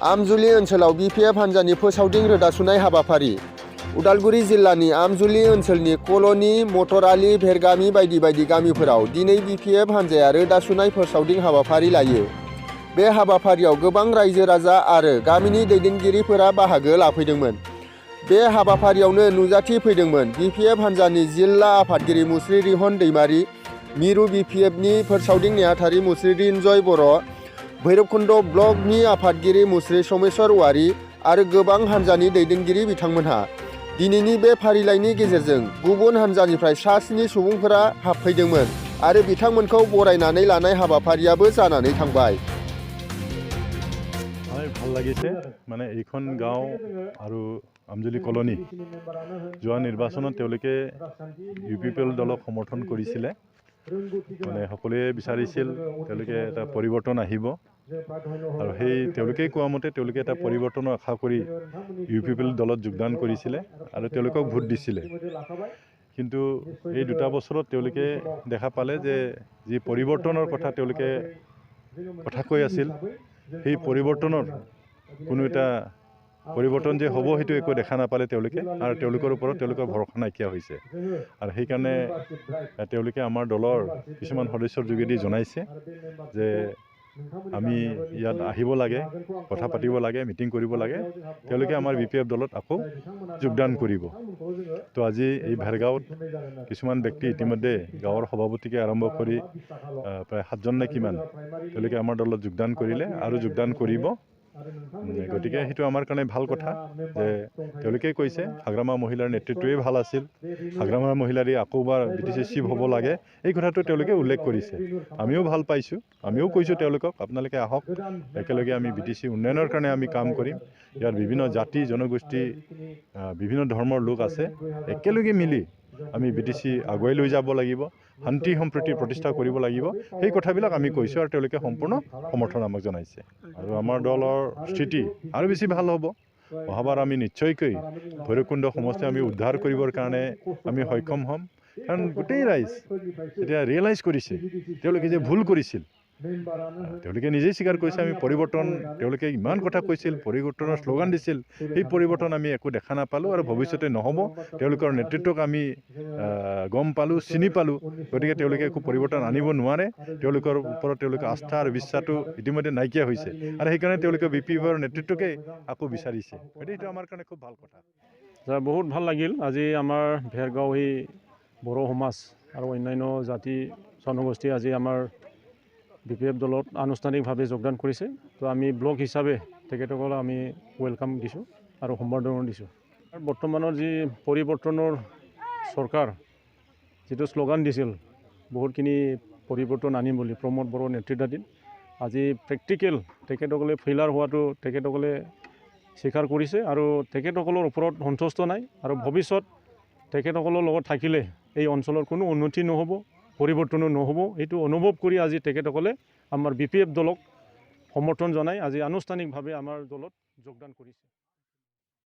आमजुलि ओनसोलाव बिपिएफ हान्जानि फोसावदिं रोदा सुनाय हाबाफारि उदालगुरि जिल्लानि आमजुलि ओनसोलनि कल'नि मटरआलि भेरगामि बायदि बायदि गामिफोराव दिनै बिपिएफ हान्जाया रोदा सुनाय फोसावदिं हाबाफारि लायो। बे हाबाफारियाव गोबां रायजो राजा आरो गामिनि दैदेनगिरिफोरा बाहागो लाफैदोंमोन। बे हाबाफारियावनो नुजाथि फैदोंमोन बिपिएफ हान्जानि जिल्ला आफादगिरि मुस्रि रिहन दैमारि, मिरु बिपिएफनि फोसावदिं नेहाथारि मुस्रि रिन्जय बर', भैरबकुन्द ब्लकनि आफादगिरि मुस्रि समेश्वर औवारि आरो गोबां हान्जानि दैदेनगिरि बिथांमोनहा दिनैनि बे फारिलाइनि गेजेरजों गुबुन हान्जानिफ्राय 7 सुबुंफोरा हाबफैदोंमोन आरो बिथांमोनखौ बरायनानै लानाय हाबाफारियाबो जानानै थांबाय। ভাল লাগিছে মানে এইখন গাঁও আৰু আমজুলি কলনী যোৱা নিৰ্বাচনত তেওঁলোকে ইউপিপিএল দলক সমৰ্থন কৰিছিলে। মানে সকলোৱে বিচাৰিছিল তেওঁলোকে এটা পৰিৱৰ্তন আহিব আৰু সেই তেওঁলোকেই কোৱা মতে তেওঁলোকে এটা পৰিৱৰ্তনৰ আশা কৰি ইউপিপিএল দলত যোগদান কৰিছিলে আৰু তেওঁলোকক ভোট দিছিলে। কিন্তু এই 2 বছৰত তেওঁলোকে দেখা পালে যে যি পৰিৱৰ্তনৰ কথা তেওঁলোকে কথা কৈ আছিল সেই পৰিৱৰ্তনৰ কোনো এটা পৰিৱৰ্তন যে হ'ব সেইটো একো দেখা নাপালে তেওঁলোকে আৰু তেওঁলোকৰ ওপৰত তেওঁলোকৰ ভৰসা নাইকিয়া হৈছে আৰু সেইকাৰণে তেওঁলোকে আমাৰ দলৰ কিছুমান সদস্যৰ যোগেদি জনাইছে যে আমি ইয়াত আহিব লাগে, কথা পাতিব লাগে, মিটিং কৰিব লাগে, তেওঁলোকে আমাৰ বিপিএফ দলত আকৌ যোগদান কৰিব। তো আজি এই ভেৰগাঁৱত কিছুমান ব্যক্তি ইতিমধ্যে গাঁৱৰ সভাপতিকে আৰম্ভ কৰি প্ৰায় 7জন নে কিমান তেওঁলোকে আমাৰ দলত যোগদান কৰিলে আৰু যোগদান কৰিব। গতিকে সেইটো আমাৰ কাৰণে ভাল কথা যে তেওঁলোকেই কৈছে হাগ্ৰামা মহিলাৰ নেতৃত্বই ভাল আছিল, হাগ্ৰামা মহিলাৰী আকৌবাৰ বিটিচি চিফ হ'ব লাগে, এই কথাটো তেওঁলোকে উল্লেখ কৰিছে। আমিও ভাল পাইছোঁ, আমিও কৈছোঁ তেওঁলোকক আপোনালোকে আহক, একেলগে আমি বিটিচি উন্নয়নৰ কাৰণে আমি কাম কৰিম। ইয়াৰ বিভিন্ন জাতি জনগোষ্ঠী বিভিন্ন ধৰ্মৰ লোক আছে, একেলগে মিলি আমি বিটিচি আগুৱাই লৈ যাব লাগিব, শান্তি সম্প্ৰীতি প্ৰতিষ্ঠা কৰিব লাগিব, সেই কথাবিলাক আমি কৈছোঁ আৰু তেওঁলোকে সম্পূৰ্ণ সমৰ্থন আমাক জনাইছে। আৰু আমাৰ দলৰ স্থিতি আৰু বেছি ভাল হ'ব। অহাবাৰ আমি নিশ্চয়কৈ ভৈৰৱকুণ্ড সমষ্টি আমি উদ্ধাৰ কৰিবৰ কাৰণে আমি সক্ষম হ'ম, কাৰণ গোটেই ৰাইজ এতিয়া ৰিয়েলাইজ কৰিছে তেওঁলোকে যে ভুল কৰিছিল। তেওঁলোকে নিজেই স্বীকাৰ কৰিছে আমি পৰিৱৰ্তন, তেওঁলোকে ইমান কথা কৈছিল, পৰিৱৰ্তনৰ শ্লোগান দিছিল, সেই পৰিৱৰ্তন আমি একো দেখা নাপালোঁ আৰু ভৱিষ্যতে নহ'ব। তেওঁলোকৰ নেতৃত্বক আমি গম পালোঁ, চিনি পালোঁ, গতিকে তেওঁলোকে একো পৰিৱৰ্তন আনিব নোৱাৰে। তেওঁলোকৰ ওপৰত তেওঁলোকৰ আস্থা আৰু বিশ্বাসটো ইতিমধ্যে নাইকিয়া হৈছে আৰু সেইকাৰণে তেওঁলোকে বিপিএফৰ নেতৃত্বকে আকৌ বিচাৰিছে। গতিকে এইটো আমাৰ কাৰণে খুব ভাল কথা। বহুত ভাল লাগিল আজি আমাৰ ভেৰগাঁও এই বড়ো সমাজ আৰু অন্যান্য জাতি জনগোষ্ঠী আজি আমাৰ বিপিএফ দলত আনুষ্ঠানিকভাৱে যোগদান কৰিছে। তো আমি ব্লক হিচাপে তেখেতসকলক আমি ৱেলকাম দিছোঁ আৰু সম্বৰ্ধনা দিছোঁ। আৰু বৰ্তমানৰ যি পৰিৱৰ্তনৰ চৰকাৰ যিটো শ্লোগান দিছিল বহুতখিনি পৰিৱৰ্তন আনিম বুলি প্ৰমোদ বড়োৰ নেতৃত্বাধীন, আজি প্ৰেক্টিকেল তেখেতসকলে ফেইলাৰ হোৱাটো তেখেতসকলে স্বীকাৰ কৰিছে আৰু তেখেতসকলৰ ওপৰত সন্তুষ্ট নাই আৰু ভৱিষ্যত তেখেতসকলৰ লগত থাকিলে এই অঞ্চলৰ কোনো উন্নতি নহ'ব, পৰিৱৰ্তনো নহ'ব, এইটো অনুভৱ কৰি আজি তেখেতসকলে আমাৰ বিপিএফ দলক সমৰ্থন জনাই আজি আনুষ্ঠানিকভাৱে আমাৰ দলত যোগদান কৰিছে।